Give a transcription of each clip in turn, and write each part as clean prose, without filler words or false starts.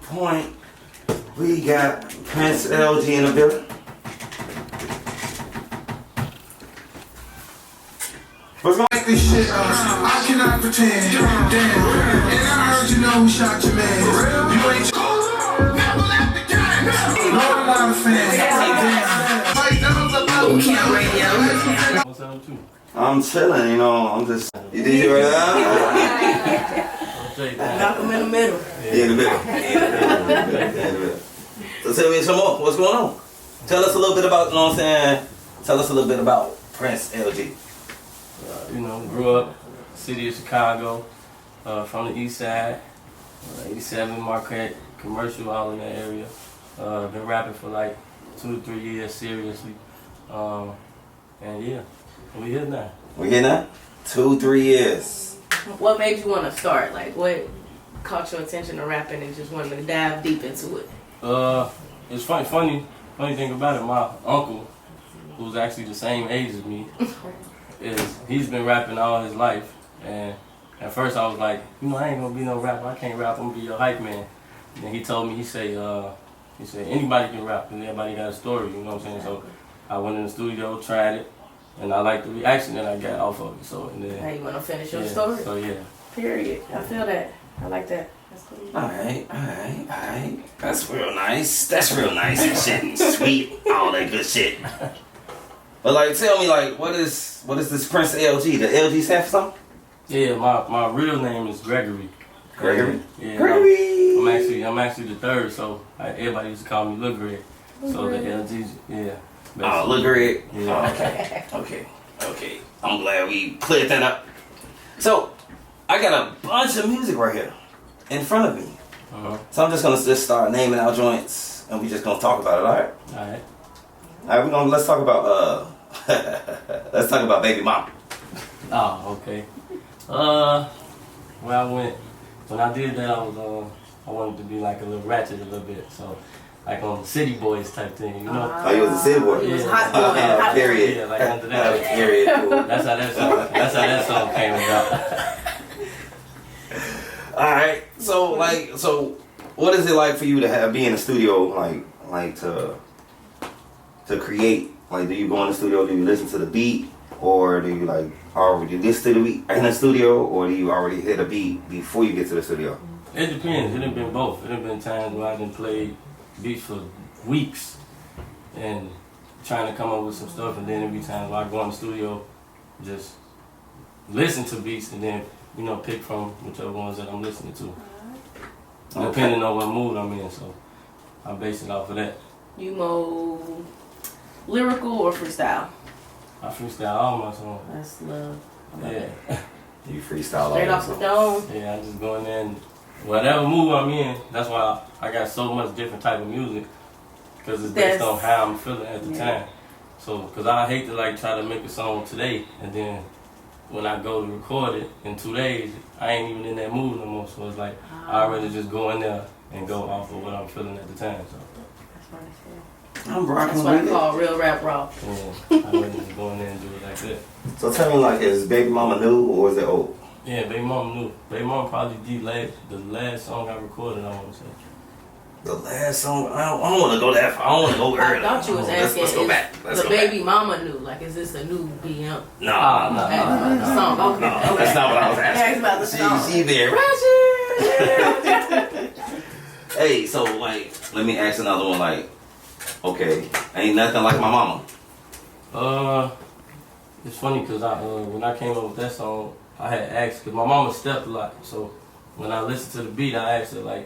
Point, we got Prince LG in the building. What's going on? This shit, I cannot pretend. Damn. And I heard you know who shot your man. You ain't never left the game. No, I'm not a fan. Damn. Like, that was a BootCamp radio. What's up, too? I'm chilling, you know. I'm just. You did hear that? Knock them in the middle. Yeah, in the middle. So tell me some more. What's going on? Tell us a little bit about, you know what I'm saying? Tell us a little bit about Prince LG. Grew up city of Chicago, from the east side, 87 Marquette, commercial, all in that area. Been rapping for like 2 to 3 years seriously. And yeah, we here now. We here now? 2, 3 years. What made you want to start? Like, what caught your attention to rapping and just wanted to dive deep into it? It's funny thing about it, my uncle, who's actually the same age as me, he's been rapping all his life. And at first I was like, I ain't gonna be no rapper. I can't rap. I'm gonna be your hype man. And then he told me, he said anybody can rap and everybody got a story. You know what I'm saying? So I went in the studio, tried it, and I liked the reaction that I got off of it. So and then, now you wanna finish your story? So yeah. Period. I feel that. I like that. That's cool. Alright. That's real nice and shit and sweet, all that good shit. But like, tell me, like, what is this Prince LG? The LG stand for something? Yeah, my real name is Gregory. Gregory? Yeah, Gregory! I'm actually the third, so everybody used to call me Lil Greg. So the LG, yeah. Oh, Lil Greg. Yeah. Oh, okay. I'm glad we cleared that up. So, I got a bunch of music right here in front of me. So I'm just gonna start naming out joints, and we just gonna talk about it. All right. Alright, let's talk about Baby Mama. Oh, okay. When I did that, I wanted to be like a little ratchet a little bit, so like on the City Boys type thing, you know. Oh, you was a city boy. He was hot boy. Period. Yeah, like under that. Period. Cool. That's how that song came about. All right. So what is it like for you to be in the studio, like to create? Like, do you go in the studio? Do you listen to the beat, or do you already listen to the beat in the studio, or do you already hit a beat before you get to the studio? It depends. It done been both. It done been times where I done played beats for weeks and trying to come up with some stuff, and then there be times where I go in the studio, just listen to beats, and then pick from whichever ones that I'm listening to, depending on what mood I'm in. So I base it off of that. You more lyrical or freestyle? I freestyle all my songs. That's love. Yeah. You freestyle Straight all off the dome. Yeah, I just go in there and whatever mood I'm in. That's why I got so much different type of music, because it's based on how I'm feeling at the time. So, because I hate to try to make a song today, and then when I go to record it in 2 days, I ain't even in that mood no more. So it's like I'd rather just go in there and go off of what I'm feeling at the time. So I'm rocking that's what I with call real rap raw. yeah, I'd rather just go in there and do it like that. So tell me, is Baby Mama new or is it old? Yeah, Baby Mama new. Baby Mama probably the last song I recorded, I want to say. The last song, I don't want to go that far. I don't want to go early. I thought you was asking, let's go back. the Baby Mama new? Like, is this a new BM? No. The song, okay. No, that's not what I was asking. Ask about the song. She very ratchet. Hey, so let me ask another one. Okay, ain't nothing like my mama. It's funny because when I came up with that song, I had asked, because my mama stepped a lot. So when I listened to the beat, I asked her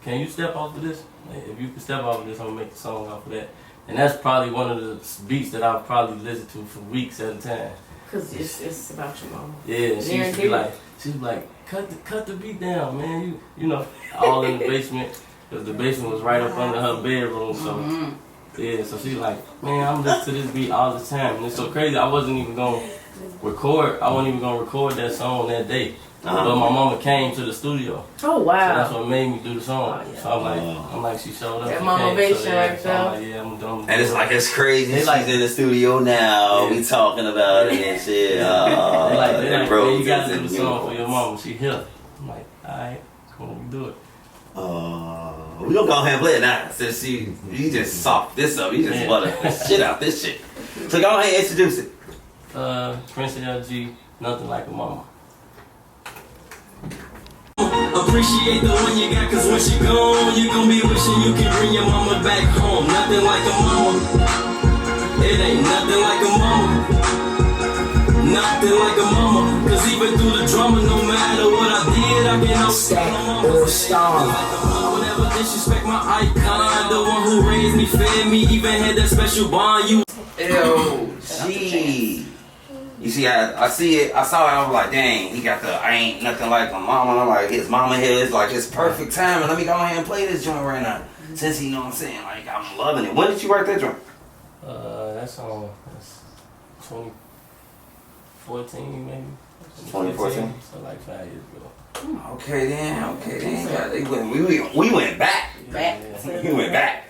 can you step off of this? If you can step off of this, I'm gonna make the song off of that. And that's probably one of the beats that I've probably listened to for weeks at a time. Cause it's about your mama. Yeah, she used to be like, cut the beat down, man. You know, all in the basement, because the basement was right up under her bedroom. So yeah, so she's like, man, I'm listening to this beat all the time, and it's so crazy. I wasn't even gonna record that song that day. But my mama came to the studio. Oh wow! So that's what made me do the song. Oh, yeah. So I'm like, she showed up. That motivation right there. I'm like, yeah, I'm done. And it's crazy. She's in the studio now. We talking about it and shit. They like, man, you gotta do the song for your mama. She here. I'm like, all right, come on, we do it. We gonna go ahead and play it now. Since you just soft this up, you just butter the shit out this shit. So go ahead and introduce it. Prince LG, Nothing Like a Mama. Appreciate the one you got, cause when she gone, you gon' be wishing you can bring your mama back home. Nothing like a mama. It ain't nothing like a mama. Nothing like a mama. Cause even through the drama, no matter what I did, I can Stack or star. never disrespect my icon. The one who raised me, fed me, even had that special bond. You LG. You see, I see it. I saw it. I was like, dang, he got the I ain't nothing like my mama. I'm like, his mama here is like his perfect time. And let me go ahead and play this joint right now. Since you know what I'm saying, like I'm loving it. When did you write that joint? That's 2014 maybe. 2014? So like 5 years ago. Okay then. Yeah, we went back. We went back.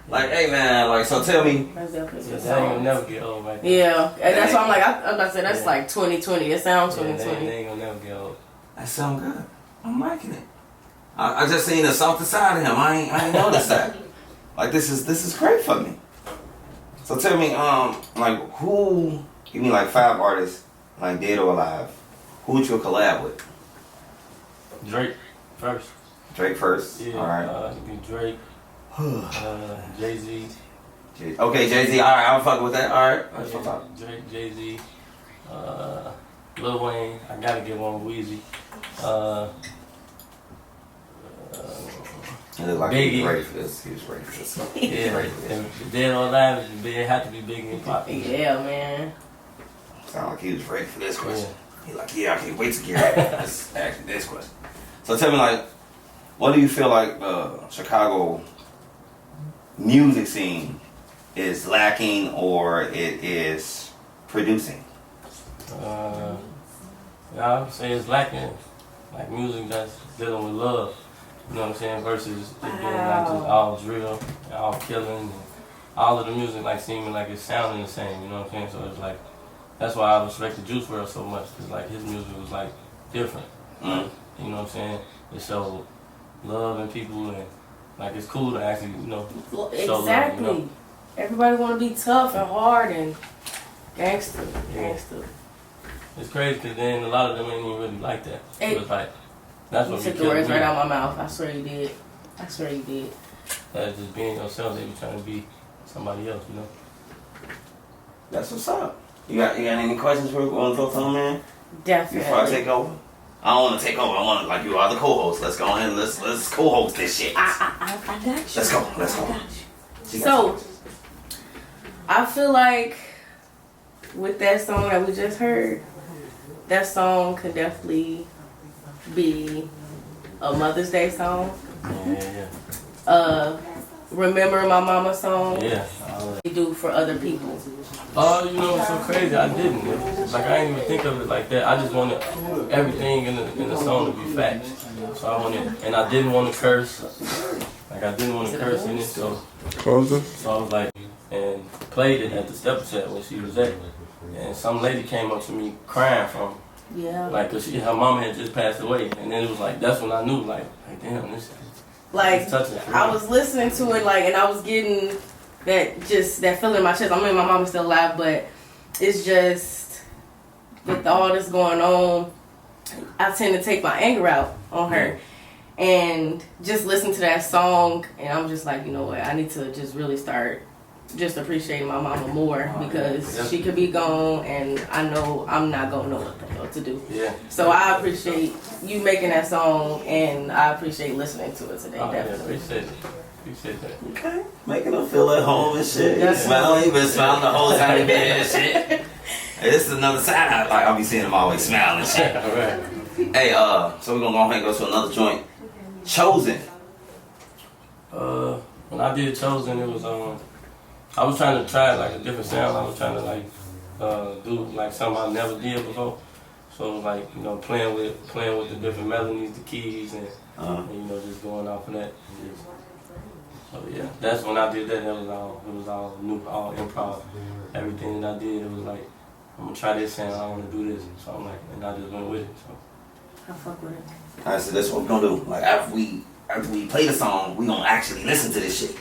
Like, hey man, like so tell me. That's definitely Yeah, a that ain't gonna song. never get old right there. Yeah, and that's why I'm like, I'm about to say that's like 2020. It sounds Yeah, 2020. they ain't gonna never get old. That sound good. I'm liking it. I just seen the softer side of him. I ain't noticed that. Like this is great for me. So tell me, like who? Give me like 5 artists, like dead or alive. Who would you collab with? Drake first. Drake first. Yeah. All right. It'd be Drake. Jay-Z. Okay, Jay-Z. All right, I'm fucking with that. All right. That's what's up. Drake, Jay-Z, Lil Wayne. I gotta get one with Weezy. It looked like Biggie. he was ready for this. He was ready for this. Yeah, and Dead or Alive, it had to be Biggie and Pop. Yeah, man. Sound like he was ready for this question. Yeah. He like, yeah, I can't wait to get this actually this question. So tell me, like, what do you feel like the Chicago music scene is lacking or it is producing? I would say it's lacking, like music that's dealing with love. You know what I'm saying? Versus it being like just all drill, and all killing, and all of the music like seeming like it's sounding the same. You know what I'm saying? So it's like that's why I respect the Juice WRLD so much, because like his music was like different. Mm. You know what I'm saying? It showed love in people, and like it's cool to actually show Exactly. love. You know? Everybody want to be tough and hard and gangster. It's crazy because then a lot of them ain't even really like that. So Hey, it's like that's You what took be the words killing right me. out my mouth. I swear you did. I swear you did. That's just being yourself. They be trying to be somebody else, you know. That's what's up. You got any questions for want to talk to him, man? Definitely. Before I take over? I don't want to take over. I want to, like, you are the co-host. Let's go ahead and let's co-host this shit. I got you. Let's go. Let's go. I got you. So, I feel like with that song that we just heard, that song could definitely be a Mother's Day song. Yeah. Remember My Mama song. Yeah. We do for other people. Oh, you know, it's so crazy. I didn't. Like, I didn't even think of it like that. I just wanted everything in the song to be facts. So I wanted, and I didn't want to curse. Like, I didn't want to curse in it, so I was like, and played it at the step set when she was there. And some lady came up to me crying from, Yeah. like, cause her mama had just passed away. And then it was like, that's when I knew, like damn, this Like, touching for I real. was listening to it, like, and I was getting that feeling in my chest. I mean, my mama's still alive, but it's just, with all this going on, I tend to take my anger out on her. And just listen to that song, and I'm just like, you know what, I need to just really start just appreciating my mama more, because she could be gone, and I know I'm not gonna know what the hell to do. Yeah. So I appreciate you making that song, and I appreciate listening to it today. Oh, yeah, Definitely. appreciate that. Okay. Making them feel at home and shit. Yes. Smiling. You been smiling the whole time you been and shit. Hey, this is another side. Like, I'll be seeing them always smiling and shit. All right. Hey, so we're gonna go ahead and go to another joint. Chosen. When I did Chosen, it was I was trying to try like a different sound. I was trying to like do like something I never did before. So it was like, you know, playing with the different melodies, the keys, and you know, just going off of that. So yeah, that's when I did that. It was all new, all improv. Everything that I did, it was like, I'm gonna try this sound. I want to do this. So I'm like, and I just went with it. So. I fuck with it. Alright, so that's what we're gonna do. Like, after we after we play the song, we gonna actually listen to this shit.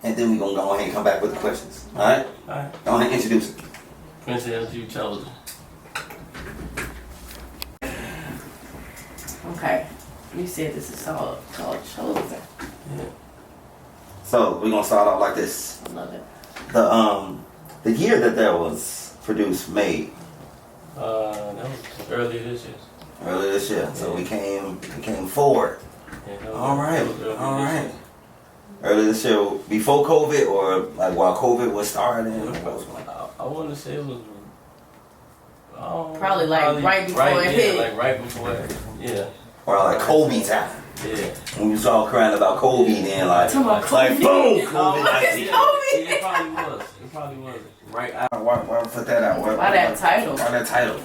And then we gonna go ahead and come back with the questions. Alright? Alright. Go ahead and introduce it. Prince LG Chosen. Okay. You said this is called Chosen. Yeah. So we're gonna start off like this. I love it. The year that was produced, made That was earlier this year. earlier this year. So we came forward. Yeah, that was- Alright, that was earlier this alright. year. Earlier this year, before COVID or like while COVID was starting? What was going on? I want to say it was. Probably like right before it hit. Like right before it. Yeah. Or like Kobe time. Yeah. When we was all crying about Kobe, then like, Talking about like Kobe. boom, Oh, COVID-19. It probably was. It probably was. Right out. Why put that out? Why that title? Why that title?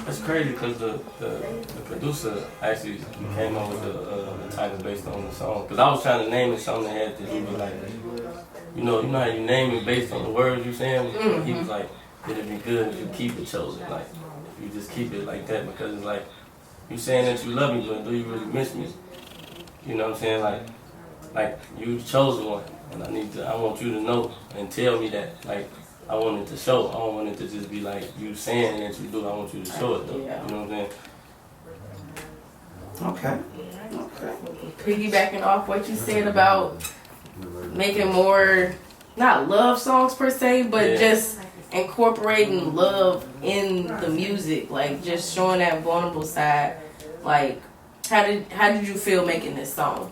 It's crazy because the producer actually came up with the title based on the song. Because I was trying to name it something that had to do with like, you know how you name it based on the words you saying. Mm-hmm. He was like, it'd be good if you keep it chosen. Like, if you just keep it like that, because it's like you saying that you love me, but do you really miss me? You know what I'm saying? Like you the chosen one, and I want you to know and tell me that. Like, I want it to show. I don't want it to just be like you saying that you do. I want you to show it though. Yeah. You know what I'm saying? Okay. Piggybacking off what you said about making more, not love songs per se, but Yeah. just incorporating love in the music, like just showing that vulnerable side. Like, how did you feel making this song?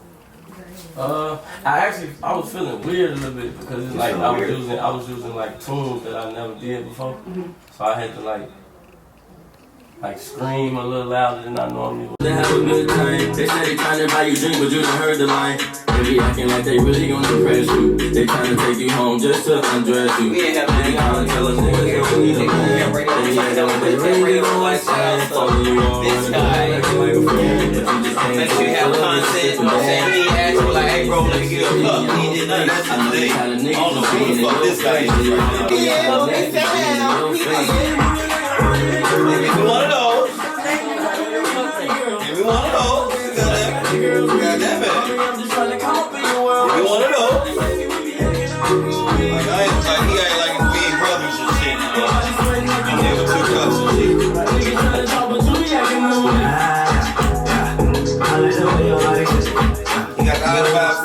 I was feeling weird a little bit because it's like I was using like tunes that I never did before, so I had to like scream a little louder than I normally would. They have a good time. They say they trying to buy you drink, but you done heard the line. They be acting like they really gonna impress you. They trying to take you home just to undress you. They gonna tell them niggas they don't need a man. They be acting like they really don't like that. Following you on. This guy makes you have content, you know what I'm saying? He asked you like, hey bro, let me get a cup. He did not listen today. I don't know who the fuck this guy is right now. Yeah, well, he said Give me one of those. Give me one of those. Goddamn it. Give me one of those. Like, he ain't like we ain't brothers and shit. I'm here with 2 cups and shit. He got the other vibes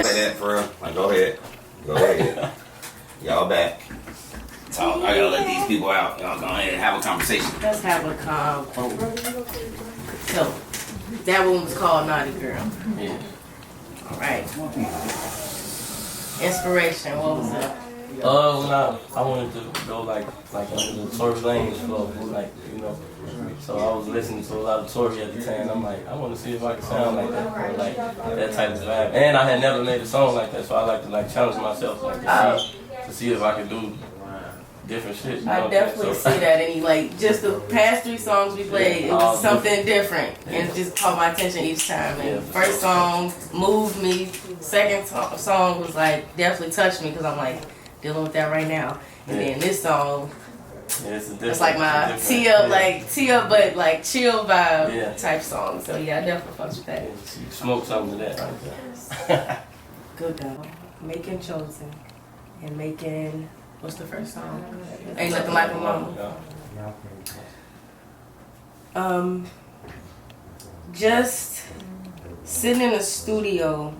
Say that for real. Like, go ahead. Y'all back. Talk. I gotta let these people out. Y'all go ahead and have a conversation. let's have a convo. So that one was called Naughty Girl. Yeah. All right. Inspiration. What was it? When I wanted to go like under the Tory Lanez flow, like, you know. So I was listening to a lot of Tory at the time. I'm like, I want to see if I can sound like that, or like that type of vibe. And I had never made a song like that, so I like to like challenge myself, like to see if I could do different shit. You know I what I'm definitely saying? see that in you. Like, just the past 3 songs we played, it was something different, and it just caught my attention each time. And Yeah. first song moved me. Second song was like definitely touched me because I'm like dealing with that right now. And then this song, Yeah, it's like my tee up, but like chill vibe type song. So yeah, I definitely fucks with that. You smoke something to that right there. Good though. Making Chosen and making, what's the first song? Ain't Nothing Like a Mama. Just sitting in the studio,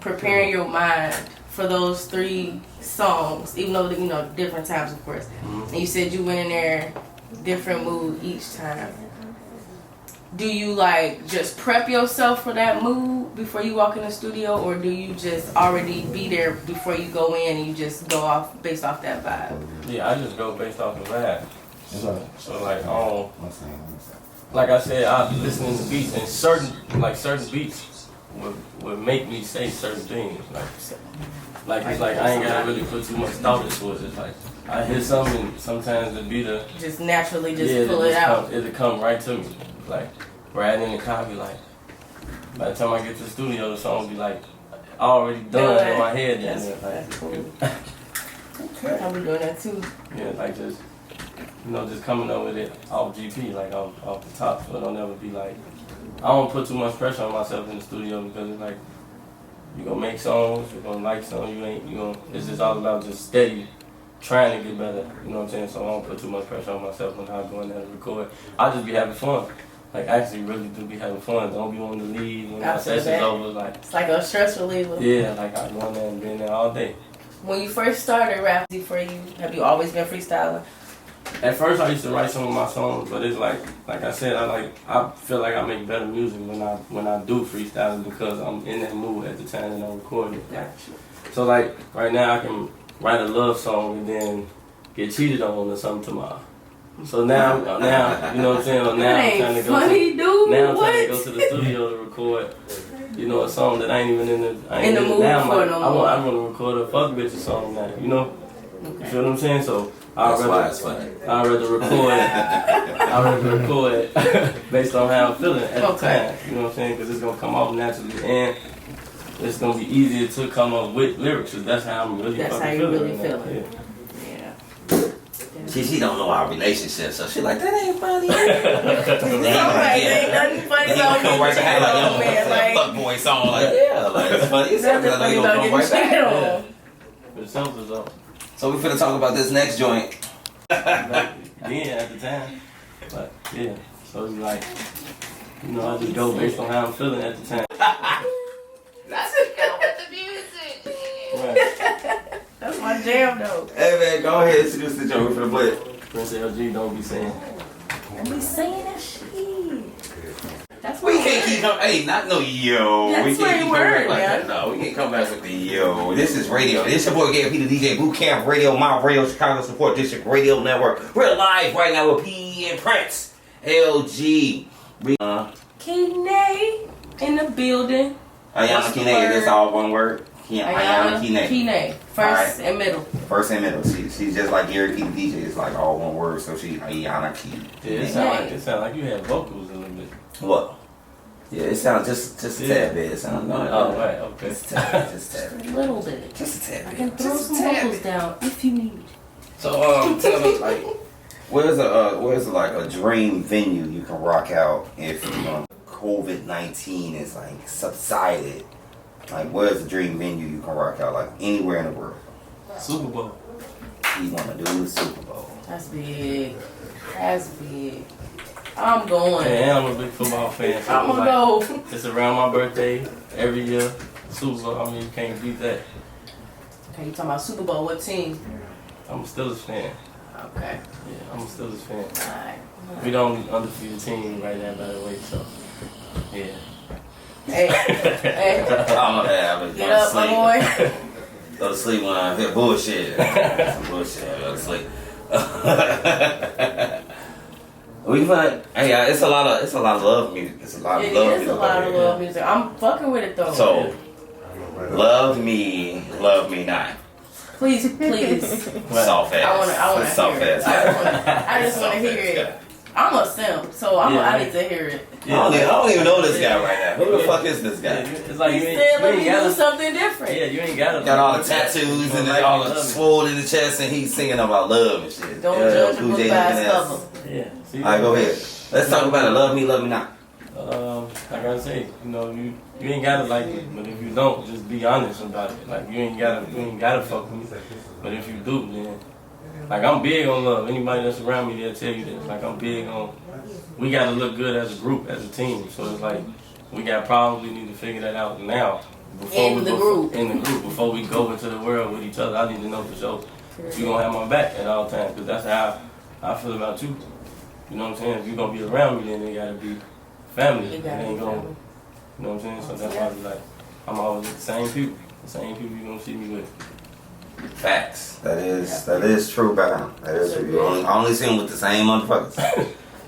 preparing your mind for those 3 songs, even though, you know, different times, of course. And you said you went in there, different mood each time. Do you like just prep yourself for that mood before you walk in the studio, or do you just already be there before you go in and you just go off based off that vibe? Yeah, I just go based off the vibe. So like, like I said, I be listening to beats, and certain beats would make me say certain things. Like it's like I ain't gotta really put too much thought into it. It's like I hear something, and sometimes it be the Just naturally just pull it out. It'll come right to me. Like riding in the car, be like, by the time I get to the studio, the song be like already done in my head. That's cool. Okay. I'll be doing that too. Yeah, like just, just coming up with it off GP, like off the top, so it don't ever be like, I don't put too much pressure on myself in the studio because it's like, you gonna make songs, you gonna like songs, it's just all about just steady trying to get better, you know what I'm saying? So I don't put too much pressure on myself when I go in there and record. I just be having fun. Like, actually really do be having fun. Don't be wanting to leave when my session's over. Like, it's like a stress reliever. Yeah, like I go in there and be in there all day. When you first started rapping for you, have you always been freestyling? At first I used to write some of my songs, but it's like I said, I feel like I make better music when I do freestyling because I'm in that mood at the time that I'm recording it. Like, so like right now I can write a love song and then get cheated on or something tomorrow. So now, you know what I'm saying? Now I'm trying to go to the studio to record, a song that I ain't even in the mood for no more. I want to record a fuck bitch song now, You feel what I'm saying? So I'd rather record based on how I'm feeling at the time. You know what I'm saying? Because it's gonna come off naturally and it's gonna be easier to come up with lyrics. Cause that's how I'm really That's how you really feeling. Yeah. She don't know our relationship, so she like, that ain't funny. Ain't nothing funny about come right behind like, fuck boy song. Like, yeah, like, it's funny. It's nothing funny about getting cheated on. So we finna talk about this next joint. At the time. But, yeah. So it's like, I just go based on how I'm feeling at the time. That's just go with the music. Right. That's my jam though. Hey man, go ahead and introduce the joint for the play. Prince LG don't be saying. Don't be saying that shit. That's We can't keep coming. Hey, not no yo. That's We can't keep coming back like man. that. No, we can't come back with the yo. This is radio. This your boy P the DJ BootCamp Radio, my radio Chicago Support District Radio Network. We're live right now with P and Prince LG. Kine in the building. Ayana Kine, that's all one word. Ayana Kine. First and middle. First and middle. She's just like Gary P the DJ. It's like all one word. So she Ayana Kine. Yeah, it sound like you had vocals in a bit. What? Yeah, it sounds just a tad bit. It sounds right, okay. Just a tad bit. A little bit. Just a tad bit. I can throw some vocals down if you need. So tell me like, where's a dream venue you can rock out if COVID-19 is like subsided? Like, where's the dream venue you can rock out? Like anywhere in the world. Super Bowl. You want to do the Super Bowl? That's big. That's big. I'm going. Yeah, I'm a big football fan. So I'm gonna go. It's around my birthday every year. Super Bowl. I mean, you can't beat that. Okay, you talking about Super Bowl? What team? I'm a Steelers fan. Okay. Yeah, I'm a Steelers fan. Alright. We don't undefeated team right now, by the way. So, yeah. Hey. Get up, my boy. Go to sleep when I hear bullshit. Some bullshit. Go to sleep. We find, it's a lot of love music. It's a lot of love music. It is a lot of love music. I'm fucking with it though. So, love me not. Please. Soft ass. I wanna soft hear it. ass. I just wanna hear it. I'm a simp, so I need to hear it. I don't even know this guy right now. Who the fuck is this guy? It's like He said, let me do something different. Yeah, you ain't gotta. Got all the tattoos and all the swole in the chest, and he's singing about love and shit. Don't judge a book by its cover. Yeah. Alright, go ahead. Let's talk about it. Love me not. Like I say, you ain't gotta like it, but if you don't, just be honest about it. Like you ain't gotta fuck with me. But if you do, then like I'm big on love. Anybody that's around me, they'll tell you this. Like I'm big on. We gotta look good as a group, as a team. So it's like we got problems. We need to figure that out now. In the group, before we go into the world with each other, I need to know for sure you gonna have my back at all times. Cause that's how I feel about you. You know what I'm saying? If you're gonna be around me, then they gotta be family. It ain't gonna, you know what I'm saying? So that's why I'm always with the same people. The same people you gonna see me with. Facts. That is true about him. That is true. You only see him with the same motherfuckers.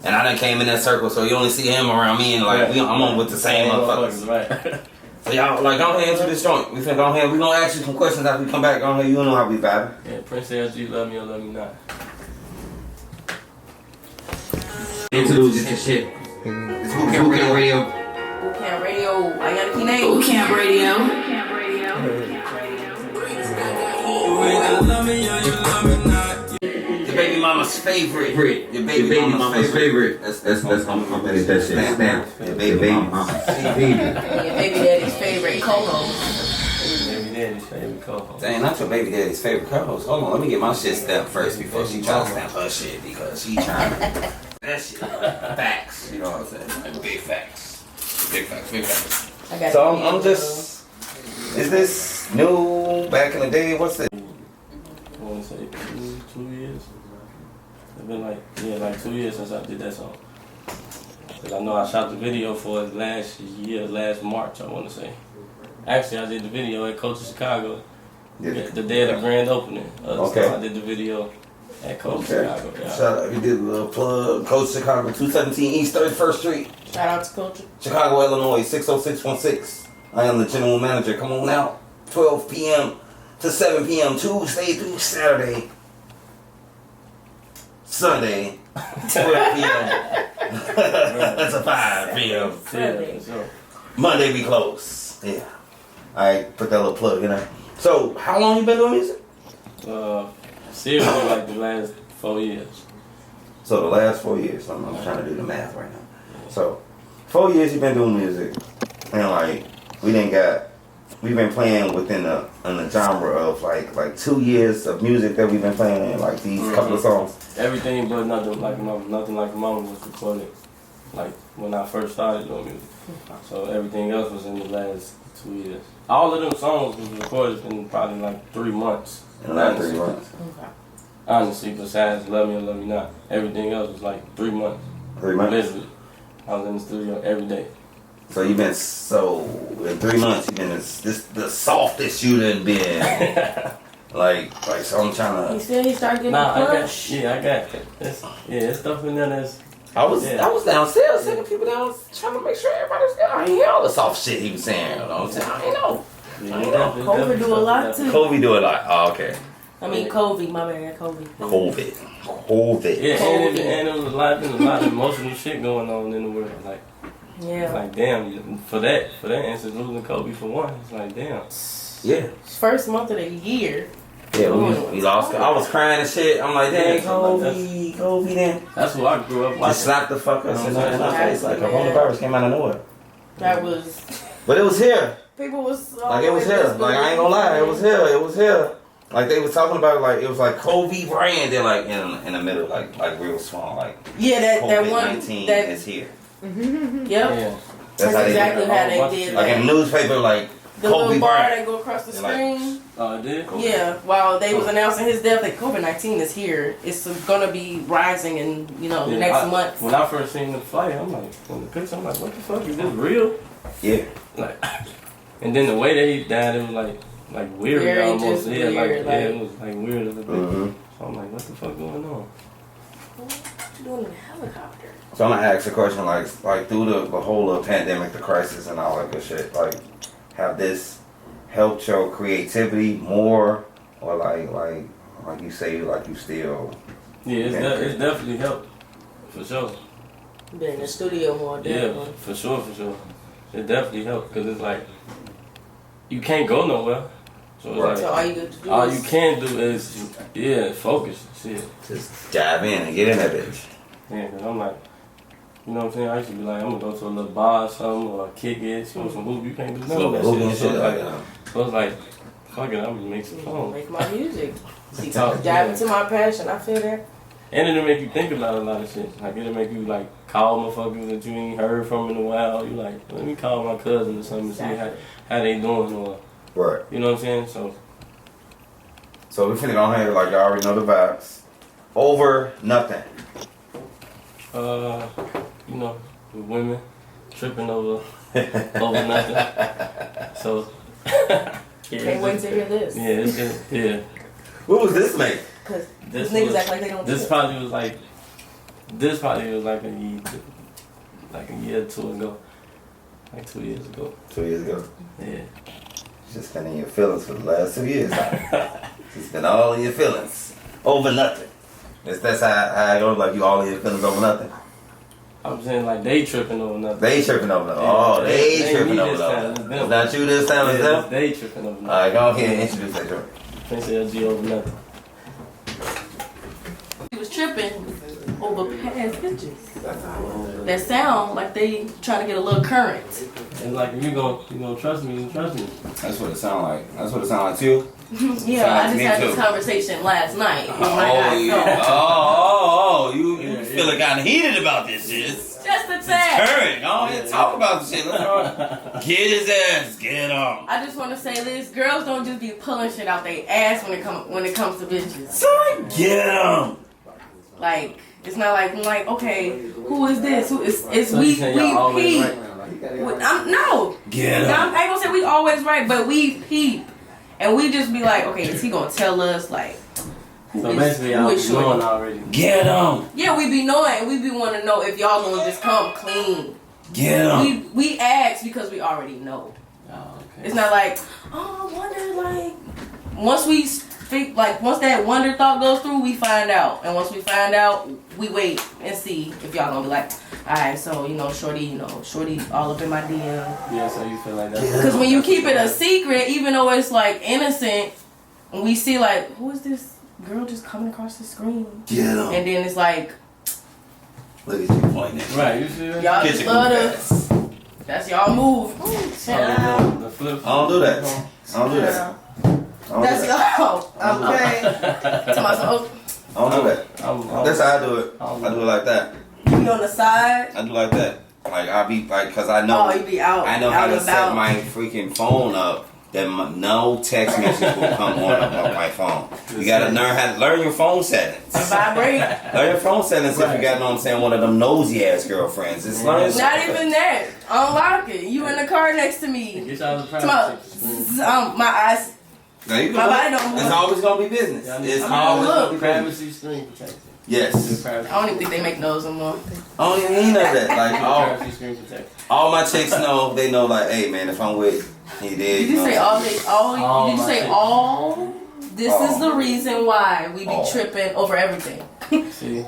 And I done came in that circle, so you only see him around me, and like I'm on with the same motherfuckers. Right. So y'all go ahead into this joint. We finna go ahead. We gonna ask you some questions after we come back. Go ahead. You know how we vibing. Yeah, Prince LG, love me or love me not. Introduce this shit. It's BootCamp Radio. BootCamp Radio. I got a key name. BootCamp Radio. love me or you love me not. Your baby mama's favorite. Your baby mama's favorite. That's I'm gonna let that shit stamp. Your baby mama's favorite. Your baby daddy's favorite co-host. Baby daddy's favorite co-host. Dang, not your baby daddy's favorite co-host. Hold on, let me get my shit stamped first before she try to stamp her shit because she trying to. That shit, facts. You know what I'm saying? Like big facts. Big facts. I got So I'm just. Is this new? Back in the day, what's it? I want to say 2 years. It's been like 2 years since I did that song. Cause I know I shot the video for it last March. I want to say. Actually, I did the video at Coach of Chicago. The day of the grand opening. Okay. So I did the video at Coach of Chicago. Yeah. Shout out, we did a little plug. Coach Chicago, 217 East 31st Street, Shout out to Coach. Chicago, Illinois, 60616. I am the general manager. Come on out. 12 p.m. to 7 p.m. Tuesday through Saturday. Sunday, 12 p.m. That's a 5 p.m. Yeah, sure. Monday we close. Yeah. Alright, put that little plug in there. So, how long you been doing music? Seriously, like the last 4 years. So, the last 4 years. I'm trying to do the math right now. So, 4 years you've been doing music. And like, we've been playing within the genre of like 2 years of music that we've been playing in, like these couple of songs. Everything but Nothing Like Mama was recorded like when I first started doing music. So everything else was in the last 2 years. All of them songs was recorded in probably like 3 months. In the last 3 months. Okay. Honestly, besides Love Me or Love Me Not, everything else was like 3 months. 3 months? Literally. I was in the studio every day. So you've been, in 3 months, you've been the softest you done been. like, so I'm trying He to. said he started getting I got push. it's stuff in there that's. I was downstairs sitting people down trying to make sure everybody was good. I ain't hear all the soft shit he was saying. You know what I'm saying? I ain't know. COVID do a lot too. Kobe do a lot. Oh, okay. I mean, COVID, my bad, COVID. COVID. Yeah, and there was a lot of emotional shit going on in the world. Like, Yeah. like damn, for that instance, losing Kobe for one, it's like damn. Yeah. First month of the year. Yeah, we lost. I was crying and shit. I'm like, dang, Kobe, then. That's what I grew up Just watching. slapped the fuck us in my face like coronavirus came out of nowhere. That was. But it was here. People was. Like it was here. Like I ain't gonna lie, it was here. It was here. Like they was talking about it, like it was like Kobe brand. They're like in the middle, like real small, like Yeah, that one. COVID-19 That is here. Yep. Yeah. That's how they exactly did how it. they did Like that. in the newspaper, like The Kobe little bar Bryant. that go across the They're like, screen. Oh, it did? Yeah, while they was announcing his death, like COVID-19 is here. It's gonna be rising in the next month. When I first seen the flight, I'm like, on the picture, I'm like, what the fuck is this real? Yeah. Like, and then the way that he died, it was like weird Very almost. just Yeah, weird, it was like weird a little bit. Mm-hmm. So I'm like, what the fuck going on? What you doing in a helicopter? So I'm gonna ask a question, like through the whole pandemic, the crisis, and all that good shit. Like, have this helped your creativity more, or like you say, like you still? Yeah, it's definitely helped for sure. Been in the studio more. Definitely. Yeah, for sure. It definitely helped because it's like you can't go nowhere. So it's like So all you got to do all is you can do is focus. Shit. Just dive in and get in that bitch. Yeah, cause I'm like, you know what I'm saying? I used to be like, I'm gonna go to a little bar or something or kick it, shoot some hoop. You can't do none of that Hooping shit. shit So like it's like, fuck it, I'm gonna make some songs. make my music. See, Talk, dive yeah. into my passion. I feel that. And it'll make you think about a lot of shit. Like it'll make you like call motherfuckers that you ain't heard from in a while. You like, let me call my cousin or something to see how they doing or Right. you know what I'm saying? So we finna go ahead, like y'all already know the vibes. Over nothing. With women tripping over nothing. So Can't wait to hear this. Yeah, it's just, yeah. What was this made? Cause This niggas was- act like they don't. This do it. probably was like a year or two ago. Like 2 years ago. 2 years ago. Yeah. Just been in your feelings for the last 2 years. Just been all in your feelings. Over nothing. That's how I go, like you all in your feelings over nothing. I'm saying like they tripping over nothing. They tripping over nothing. Yeah, Oh, they tripping me over this time, nothing. it's them. It's not you this time, it's Yeah, them? they tripping over nothing. Alright, go ahead and introduce that joint. Prince LG over nothing. He was tripping over past bitches that sound like they trying to get a little current. And like, if you gonna trust me, you trust me. That's what it sound like. That's what it sound like too. Yeah, I just me had too. this conversation last night. Oh, Oh my God, yeah. so. You feeling kind of heated about this shit. Just a tad. Current. Oh, yeah, talk about the shit. Let's go. Get his ass. Get him. I just want to say this: girls don't just be pulling shit out their ass when it comes to bitches. Sorry. Get him. Like it's not like okay, who is this? Who is it's So we you saying y'all always peep. right? No, Get him. I ain't gonna say we always right, but we peep, and we just be like, okay, is he gonna tell us like? So basically, y'all be knowing already. Get him. Yeah, we be knowing, and we be want to know if y'all gonna just come clean. Get him. We ask because we already know. Oh, okay. It's not like, oh, I wonder, like, once we speak, like, once that wonder thought goes through, we find out. And once we find out, we wait and see if y'all gonna be like, alright, so, shorty all up in my DM. Yeah, so you feel like that. Because when you keep it a secret, even though it's, like, innocent, and we see, like, who is this girl just coming across the screen? Get him. And then it's like, Look at you pointing at Right, you see that? y'all Get just your love goof to, ass. that's y'all move. Ooh, Oh, child. the flip. I don't do that. I don't do that. I don't That's do that. y'all. Okay. To myself, I don't do that. That's how I do it. I do it like that. you be on the side. I do like that. Like I be like, cause I know. Oh, you be out. I know out how to and set about. my freaking phone up that no text message will come on my phone. You gotta learn your phone settings. Vibrate. Learn your phone settings if you got, know what I'm saying, one of them nosy ass girlfriends. It's learn. Not even that. Unlock it. You in the car next to me. Get y'all the Come on. privacy. My eyes. Now you My body don't move. It's always gonna be business. Yeah, It's I mean, always look. gonna be business. Privacy screen protector. Yes. Privacy. I don't even think they make those no more. I don't even need none of that. Like Privacy screen protector. all my chicks know. They know. Like, hey man, if I'm with, he did. Did you say all? Did you my say shit. all? This is the reason why we be All. tripping over everything. See?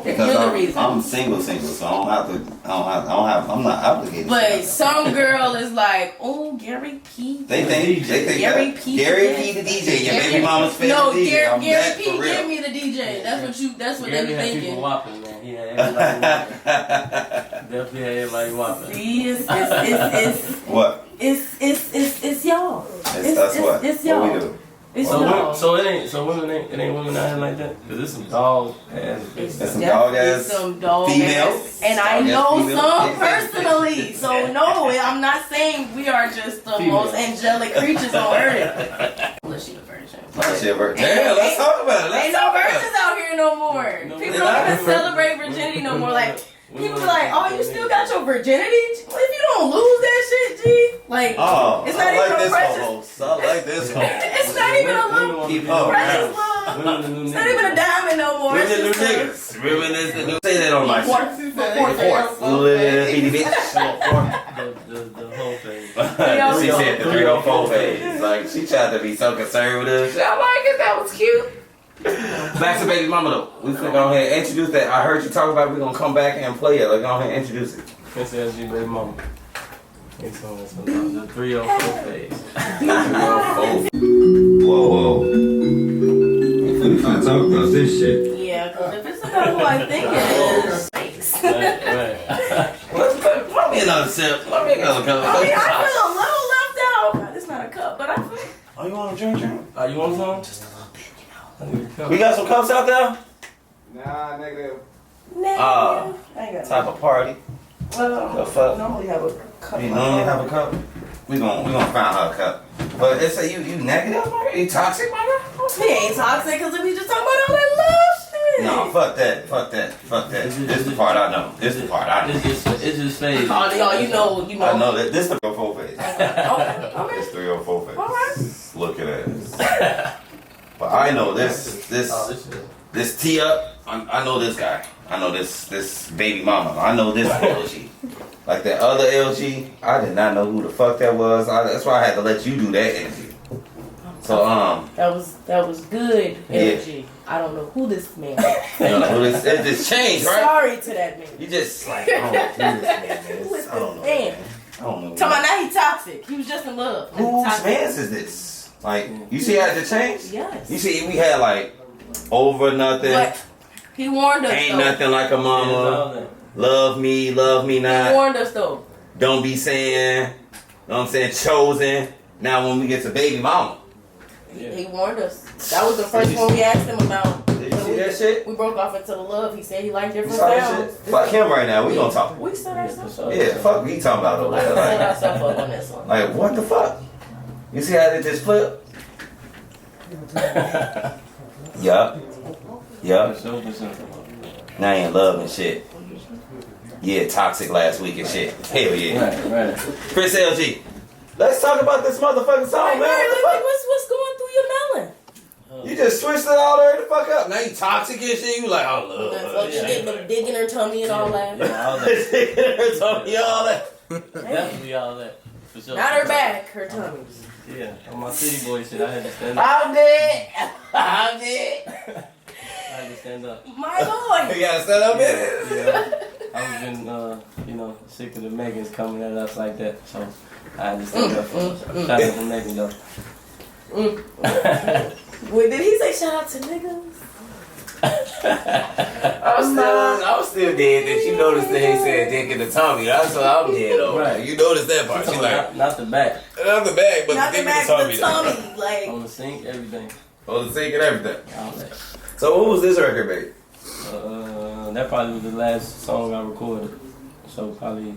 Because You're the reason. I'm single, so I don't have to. I'm not obligated. But some girl is like, oh, Gary P. They think Gary that. P. Gary P. the DJ, your baby mama's favorite No, DJ. Gary I'm P. that for real. Give me the DJ. That's what they Gary be had people thinking. whopping, man. He had everybody whopping. Definitely had everybody whopping. See, it's What? it's y'all. That's what. It's What y'all. we do? It's So, y'all. women ain't women out here like that? Cause it's some dog ass bitches. That's some dog ass some dog females. ass. And I Dog ass know females. some personally. So no, I'm not saying we are just the Female. most angelic creatures on earth. Unless she a virgin. That shit work. Damn, let's talk about it. Ain't no virgins out here no more. No, People they're don't not. even celebrate virginity no more. Like people be like, oh, you still got your virginity? Well, if you don't lose that shit, G, like Oh, it's not I even like a this precious. whole. I like this whole. It's not even a little Keep precious up. little. It's not even a diamond no more. Women It's the new just a niggas. Women is the new. Say that on my shit. fourth. Little bitty bitch. The whole thing. She said the 304 page. Like she tried to be so conservative. I like it. That was cute. Back to baby mama though. We finna go ahead and introduce that. I heard you talk about it. We're gonna come back and play it. Like go ahead and introduce it. Prince LG baby mama. It's on the 304 phase. Whoa. We finna talk about this shit. Yeah, because if it's about who I think it is, thanks. Right. Let me another sip. Let me another cup. I mean, I feel a little left out. It's not a cup, but I feel. Oh, you want to drink? You want some? Just a little bit, We got some cups out there? Nah, nigga. Nah, I ain't got Type of party. Well, The fuck? I normally have a cup. You normally have a cup? We gonna find her a cup. But it's a you negative, man? You toxic, man? He ain't toxic because we just talking about all that love shit. No, fuck that. This the part I know. This the part I know. It's just phase. Oh, y'all, you know. I know that this the 304 phase. Okay. This 304 phase. All right. Look at that. But I know this tee up. I know this guy. I know this baby mama. I know this LG. Like that other LG, I did not know who the fuck that was. That's why I had to let you do that interview. So That was good energy. I don't know who this man is. it just changed, right? Sorry to that man. You just like, I don't know who this man Who is. is I don't know. this man? I don't know. Talking about now he toxic. He was just in love. Now he Whose toxic. man's is this? Like, you see how it just changed? Yes. You see, we had like over nothing, But he warned us ain't though. nothing like a mama, love me He not, warned us though. don't be saying, you know what I'm saying, chosen. Now when we get to baby mama, He warned us. That was the first one we asked him about. did you see that shit? We broke off into the love. He said he liked You different saw that shit? sounds. Fuck him right now. We gonna talk. We set ourselves up. Yeah, fuck we talking about over Let's there. set Like, ourselves up on this one. like, what the fuck? You see how they just flip? Yup. Yup. Now you in love and shit. Yeah, toxic last week and shit. Hell yeah. Right. Chris LG. Let's talk about this motherfucking song, man. What the fuck? What's going through your melon? You just switched it all there the fuck up. Now you toxic and shit. You like, oh, love. She getting them digging her tummy and all that. All that. all that. Definitely all that. For sure. Not her back, her tummy. Yeah, on my city boy shit, I had to stand up. I'm dead. I'm dead. I had to stand up. My boy. You gotta stand up in it. Yeah, I've been, sick of the Megans coming at us like that, so I had to stand up for them. Shout out to Megan though. Wait, did he say shout out to niggas? I was still dead that you noticed that he said dick in the tummy. That's what I'm dead over. Right. You noticed that part. She like, Not the back, not the bag, but Not the the dick in back, the the tummy. tummy. Like, on the sink, everything, On the sink and everything. all that. So what was this record, baby? That probably was the last song I recorded, so probably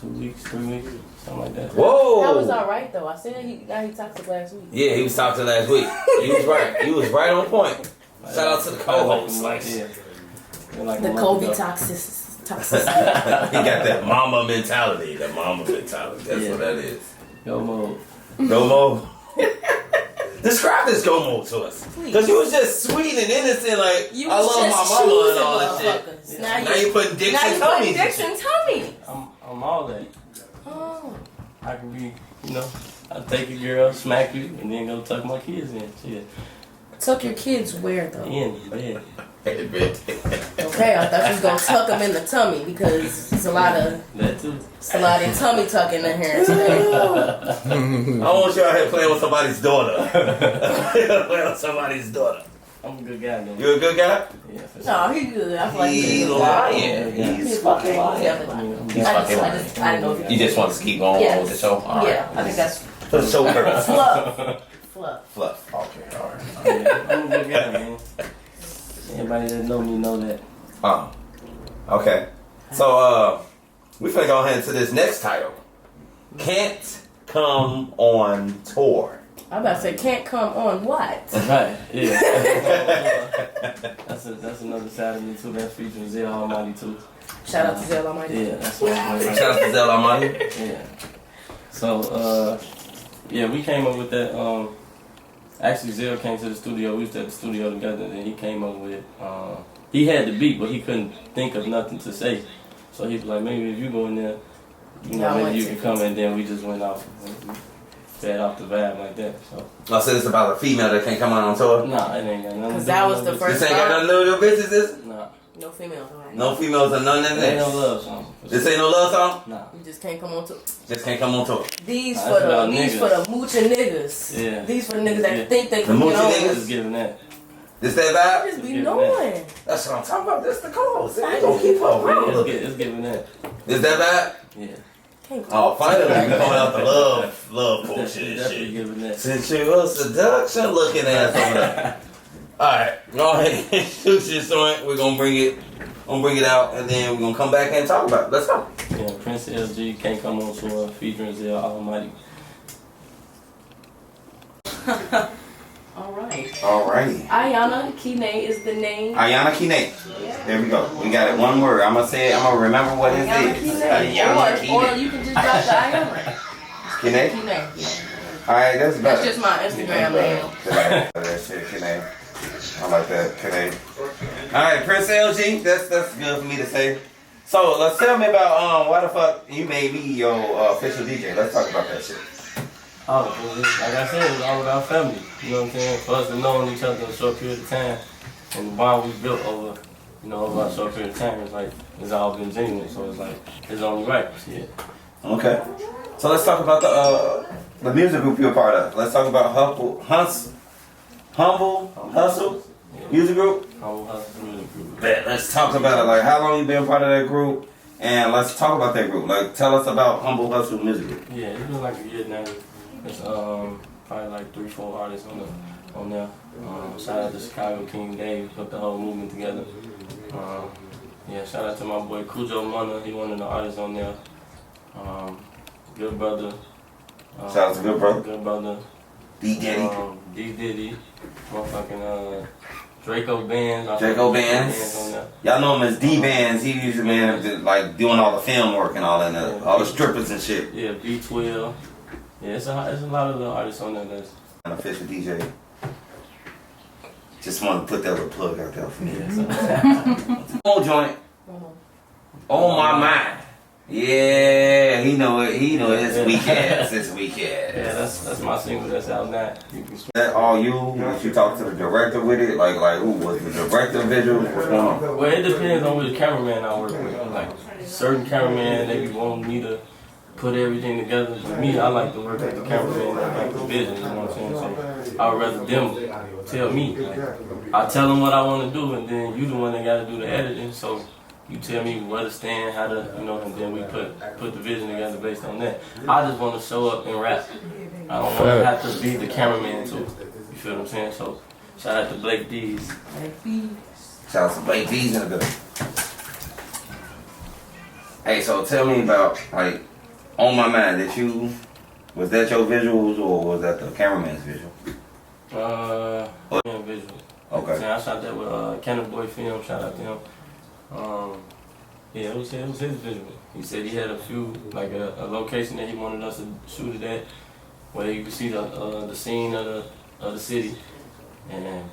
2 weeks, 3 weeks, something like that. Whoa. that was alright though. I said he toxic last week. Yeah, he was talking last week. He was right. He was right on point. Shout out to the co-host. The Kobe toxicity. He got that mama mentality. That mama mentality. That's what that is. Go mode. Go Mo. Describe this Go Mo to us. Because you was just sweet and innocent, like, You I was love just my mama and choosing all that shit. motherfuckers. Now you putting dicks Now and you putting tummies. dicks and tummies. I'm all that. Oh. I can be, I'll take a girl, smack you, and then go tuck my kids in. Shit. Tuck your kids where though? In bed. Okay, I thought you was gonna tuck them in the tummy because it's a lot of That too. tummy tucking in here today. I want you out here playing with somebody's daughter. Playing with somebody's daughter. I'm a good guy though. You a good guy? Yeah, for sure. No, he good. I feel like He he's lying. He's fucking lying. I didn't know if You just want to keep going Yes. with the show? All right. Yeah, I think that's For the show purpose. fluff. Fluff. Fluff. Okay, alright. Yeah, I'm a good guy, man. Everybody that know me know that. Okay. So, we finna go ahead into this next title. Can't Come on Tour. I'm about to say can't come on what? Right, yeah. That's another side of me too. That's featuring Zell Almighty too. Shout out to Zell Almighty. Yeah, that's what I'm Shout out to Zell Almighty. Yeah. So, we came up with that. Actually, Zell came to the studio. We was at the studio together, and he came up with. He had the beat, but he couldn't think of nothing to say. So he was like, maybe if you go in there, maybe you can come. And then we just went off, fed off the vibe like that. So. I said it's about a female that can't come out on tour. Nah, it ain't got nothing to do Because that was with the no first This ain't got nothing to do with your bitches, this? bitch. Nah, No females, alright. No females or none of it ain't no that. love song. This ain't no love song? Nah. You just can't come on to Just can't come on tour. these Nah, for that's the about mooching niggas. Yeah. These for the niggas that Yeah. think they The can get moochie on. niggas? Just giving that. This that vibe? Just be Yeah. knowing. That's what I'm talking about. This the cause. They ain't gonna keep up. It's giving that. Is that Yeah. Can't Oh, finally we coming out the love It's bullshit and definitely shit. giving that. Sensual seduction looking ass over there. Alright, go ahead and shoot your joint. We're gonna bring it out and then we're gonna come back and talk about it. Let's go. Yeah, Prince LG Can't Come On Tour featuring Zell Almighty. Alright. Alrighty. Ayana Kine is the name. Ayana Kine. There we go. We got it. One word. I'm gonna say it. I'm gonna remember what it Ayana is. Kine. Ayana Or Kine. you can just drop the Ayana. Kine? Kine. Yeah. Alright, that's better. That's just my Instagram name. That shit, Kine. I like that. Kine. Alright, Prince LG. That's good for me to say. So let's tell me about why the fuck you made me your official DJ. Let's talk about that shit. Oh, well, like I said, it's all about family. You know what I'm saying? For us to know each other in a short period of time, and the bond we built over, over a short period of time, it's all been genuine. So it's like, it's only right. Shit. Okay. So let's talk about the music group you're a part of. Let's talk about Humble Hustle music group. Humble Hustle music group. Bet. Let's talk about it. Like, how long you been part of that group? And let's talk about that group. Like, tell us about Humble Hustle music group. Yeah, it's been like a year now. It's probably like 3-4 artists on there. Shout out to Chicago King Dave, put the whole movement together. Yeah, shout out to my boy Cujo Munna, he one of the artists on there. Good brother. Shout out to Good Brother. Good brother. D Diddy. D Diddy. Motherfucking Draco Bands. Draco Bands. Y'all know him as D Bands. He usually man like doing all the film work and all that, all the strippers and shit. Yeah, B12. Yeah, it's a lot of the artists on there that's an official DJ. Just want to put that little plug out there for me. Oh, joint. Oh my mind. Yeah, he know it. He know it's weekend. It's weekend. Yeah, that's my single that's out now. That all you? Did you talk to the director with it? Like who was the director visual? What's going on? Well, it depends on which cameraman I work with. Like certain cameraman, they be wanting me to put everything together. For me, I like to work with the cameraman that like the vision. You know what I'm saying? So I would rather them tell me. Like, I tell them what I want to do, and then you the one that got to do the editing. So you tell me where to stand, how to, you know, and then we put the vision together based on that. I just want to show up and rap. I don't want to have to be the cameraman too. You feel what I'm saying? So shout out to Blake D's. Shout out to Blake D's in the building. Hey, so tell me about like On My Mind. Was that your visuals or was that the cameraman's visual? Visual. Okay. I shot that with Cannon Boy Film. Shout out to him. Yeah, it was his visual. He said he had a few, like a location that he wanted us to shoot it at, where you could see the scene of the city, and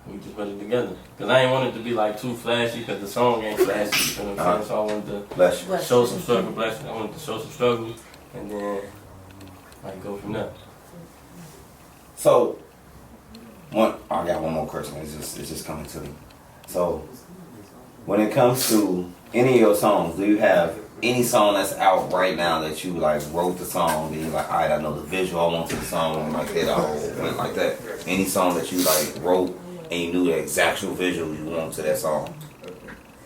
we just put it together. Cause I ain't want it to be like too flashy, cause the song ain't flashy. You know what I'm saying? So I wanted to show some struggle. I wanted to show some struggle, and then like go from there. So, I got one more question. It's just coming to me. So, when it comes to any of your songs, do you have any song that's out right now that you like wrote the song and you're like, alright, I know the visual I want to the song, like that, I went like that. Any song that you like wrote and you knew the exact visual you want to that song?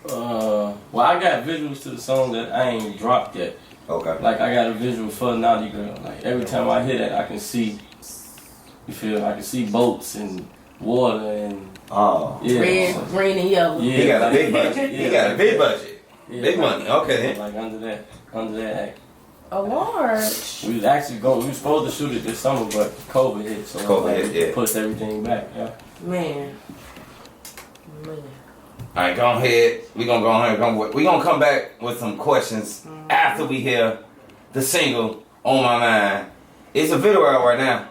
Well, I got visuals to the song that I ain't dropped yet. Okay. Like I got a visual for Naughty Girl. Like every time I hear that, I can see. You feel? I can see boats and water and red, green, and yellow. Yeah, he got a big budget. He got a big budget. Yeah, big money. Okay. Like under that act. Oh Lord. We was actually we was supposed to shoot it this summer, but COVID hit, so COVID pushed everything back. Yeah. Man. Alright, go ahead. We gonna go ahead. We gonna come back with some questions after we hear the single On My Mind. It's a video out right now.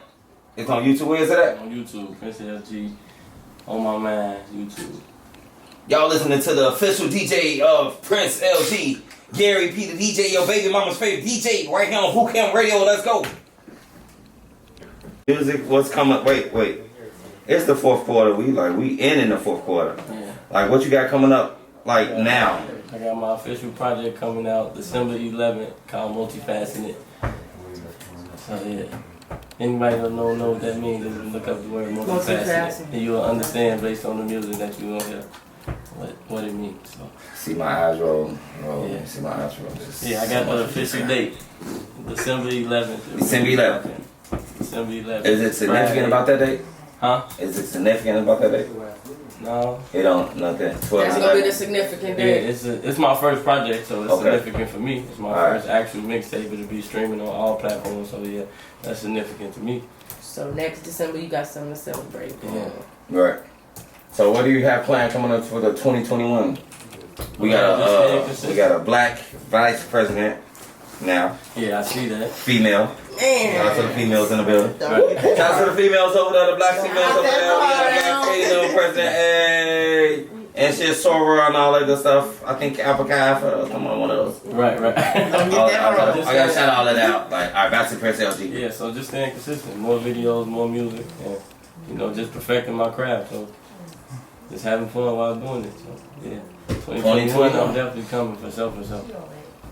It's on YouTube. Where is it at? On YouTube, Prince LG. On My Mind, YouTube. Y'all listening to the official DJ of Prince LG, Gary P, the DJ, your baby mama's favorite DJ, right here on BootCamp Radio. Let's go. Music, what's coming? Wait. It's the fourth quarter. We in the fourth quarter. Yeah. Like, what you got coming up? Like now? I got my official project coming out December 11th, called Multifaceted. So yeah. Anybody don't know what that means, just look up the word multifaceted. And you'll understand based on the music that you gonna hear what it means. So. See my eyes roll. Yeah. See my eyes roll. Yeah, I got the official date. December 11th. December 11th. December 11th. Is it significant about that date? Huh? Is it significant about that date? No. It don't, nothing. That's gonna be the significant day. Yeah, it's my first project, so it's significant for me. It's my first actual mixtape. It'll be streaming on all platforms, so yeah, that's significant to me. So next December, you got something to celebrate. Yeah. Right. So what do you have planned coming up for the 2021? We got a black vice president now. Yeah, I see that. Female. Shout out to the females in the building. Right. Shout out to the females over there, the black females over there. We got a black female president. Hey. And shit, Sora and all that good stuff. I think Apple Kai, come on, one of those. Right. I gotta shout all that out. Like, alright, back to Prince LG. Yeah, so just staying consistent. More videos, more music, and just perfecting my craft. So just having fun while doing it. So yeah, 2021, I'm definitely coming for sure.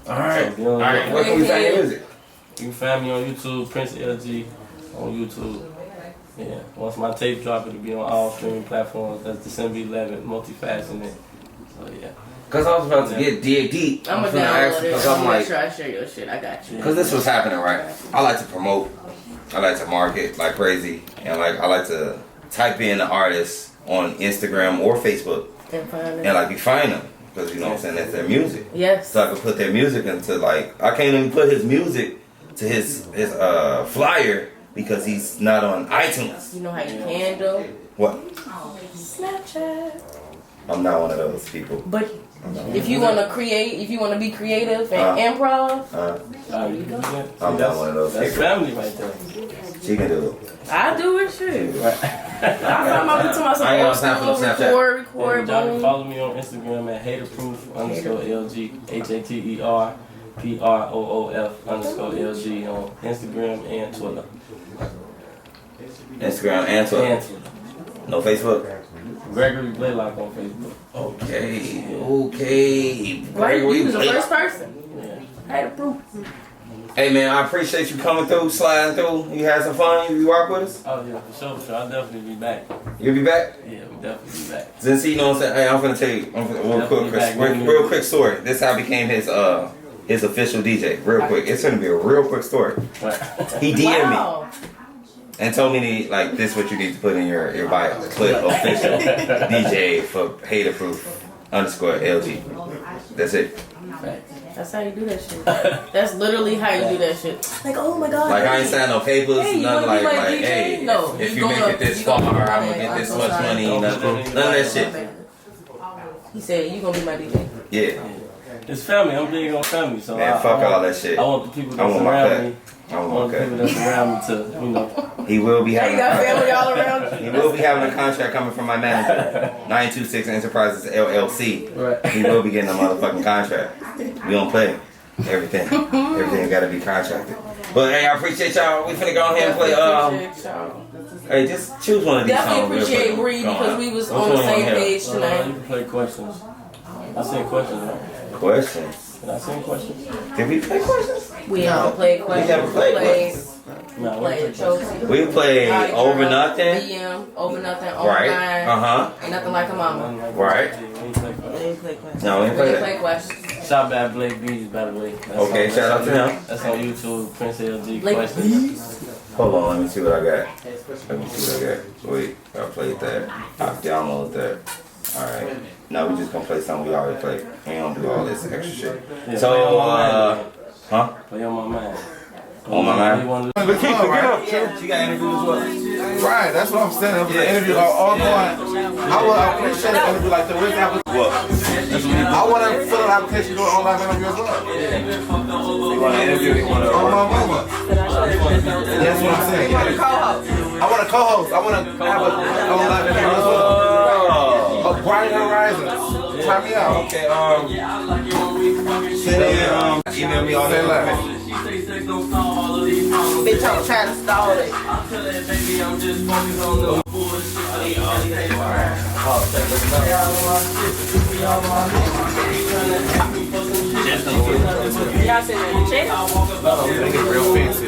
Alright, where can we find your music? You can find me on YouTube, Prince LG on YouTube. Yeah, once my tape drop, it'll be on all streaming platforms. That's December 11th, multifaceted. So yeah. Cause I was about to get deep. I'm gonna download it. I'm gonna try to share your shit. I got you. Cause this was happening, right? I like to promote. I like to market like crazy, and I like to type in the artists on Instagram or Facebook, and like you find them. Because you know what I'm saying, that's their music. Yes. So I can put their music into like, I can't even put his music to his flyer because he's not on iTunes. You know how you can do? What? Snapchat. I'm not one of those people. But if you want to create, if you want to be creative and improv, You can do it. I'm not one of those That's people. family right there. She can do it. I do it shit. I find my to myself. I ain't on Snapchat. Record, Y'all can boom. follow me on Instagram at haterproof_LG, HATERPROOF_LG on Instagram and Twitter. Instagram and Twitter. And Twitter. No Facebook? Gregory Blaylock on Facebook. Okay. Right, you was the Blaylock. first person. Yeah. Hater proof. Hey man, I appreciate you coming through, sliding through. You had some fun? You rock with us? Oh yeah, for sure. I'll definitely be back. You'll be back? Yeah, we'll definitely be back. Since you know what I'm saying, hey, I'm gonna tell you real quick story. This how I became his official DJ. Real quick. It's gonna be a real quick story. He DM'd me and told me to, like, this is what you need to put in your bio. Put official DJ for haterproof_LG. That's it. That's how you do that shit. That's literally how you do that shit. Like, oh my god. Like I ain't signing no papers, Hey, you nothing wanna be like, my DJ? hey, No, if you you make gonna- it this you far, gonna be I'm my gonna get this I'm much sorry. money. None of that shit. He said, you gonna be my DJ. Yeah. It's family. I'm big on family, so Man, fuck all that shit. I want the people I that's want my around cut. me. I I want the people want that's around me to, you know. He will be Hey, having you got family all around He you. will be having a contract coming from my manager, 926 Enterprises LLC. Right. He will be getting a motherfucking contract. We don't play everything. Everything got to be contracted. But hey, I appreciate y'all. We finna go ahead and play. Hey, just choose one of these songs. Definitely real appreciate quick. Bree Go because on. we was Which on the one you same wanna page You tonight. can play questions. I seen questions, right? Questions. Did I sing questions? Did we play questions? We haven't played questions. We haven't played No, Played Chelsea. We played Over Nothing. DM, Over Nothing, Over Right. Nine. Ain't nothing like a mama. Right. We didn't play questions. No, we didn't We play didn't that. play questions. Shout out Blake Bees, by the way. That's Okay, on- shout out to him. That's on YouTube, Prince LG Blake questions. Hold on, let me see what I got. Let me see what I got. Wait, I played that. I downloaded that. Alright. Now we just gonna play something we already played. We don't do all this extra shit. Yeah, So, play on my mind. huh? Play on my mind. On my mind? You wanna- She got interviewed as well. Right, that's what I'm saying. It was an interview all going. I would appreciate an interview like that. Where's the application? What? I want to fill an application to an online interview as well. You want to interview? You want to On my mama. That's what I'm saying. I want a co-host. I want to have an online interview as well. A Bright Horizons. Try me out. Okay, email me all Say that. less. Bitch, I'm trying to stall it. Y'all sitting in the chair? Make it real fancy.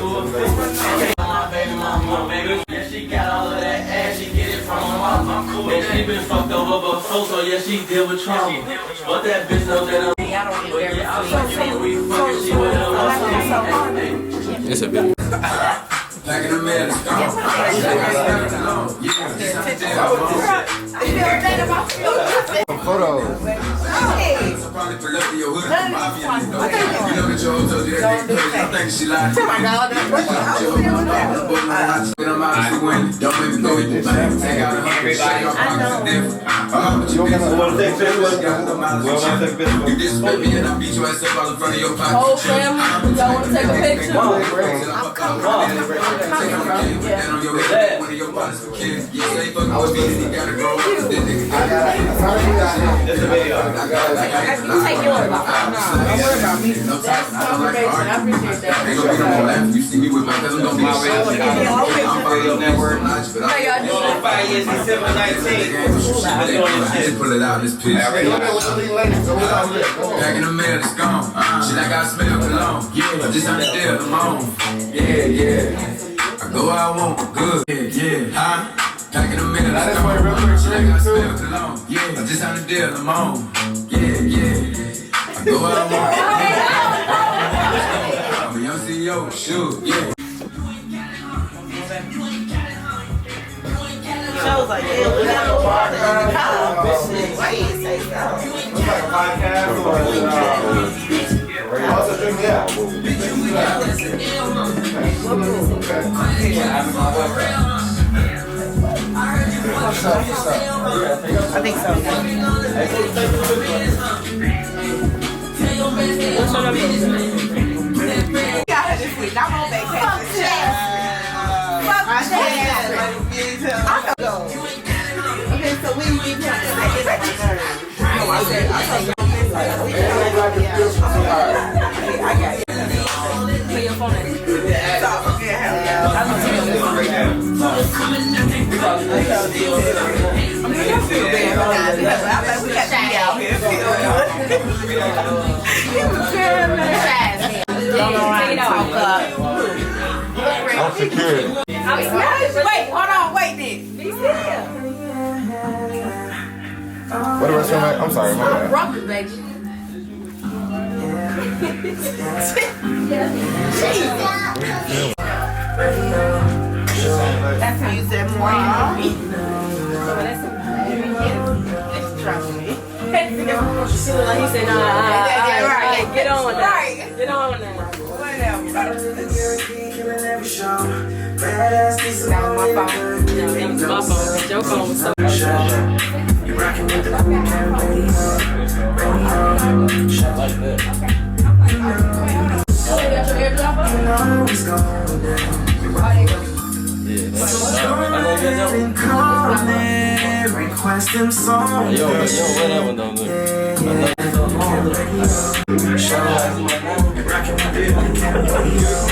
Yeah, she got all of that ass, she get it from her mama. Man, she been fucked over before, so yeah, she deal with trauma. But that bitch know that I'm Y'all don't get there. we fucking, she with her. It's a video. Back in the minute. Photos. Whole family, y'all want to take a picture? I It's a video. You take yours off. Don't worry about me. That's confirmation. I appreciate that. Ain't gonna be no more laughing. You see me with my cousin, gonna be Radio network. How y'all doing? 5 years, December 19th. just pull it out in this piece. Back in the mail, it's gone. Shit, I got smell cologne. Yeah, just on the deal, I'm on. Yeah. I go where I want, good. Yeah. Huh? Back in the mail, it's gone. Shit, I got smell cologne. Yeah, just on the deal, I'm on. Yeah. I go where I want. I'm a young CEO, sure. Yeah. Shows like that. We got no water in the car. Why you say so? It's like a podcast or also drink me out. I think so. What's your number? Got her this week. I'm on vacation. Fuck I can go. Okay, so we need to say I said, I got it. Put your phone in. I'm secure. Wait, hold on, wait this. Be still. What the rest of my? I'm sorry, my bad. Rock it, baby. That's how you said more. He said, right, get on with that. Get on with that. That was my phone. That was my phone. Your phone was so You rockin' with the BootCamp radio. Like that. You know it's going down. Yeah, that's Requesting songs. Yo, but where that one don't look. Rockin' with the BootCamp radio.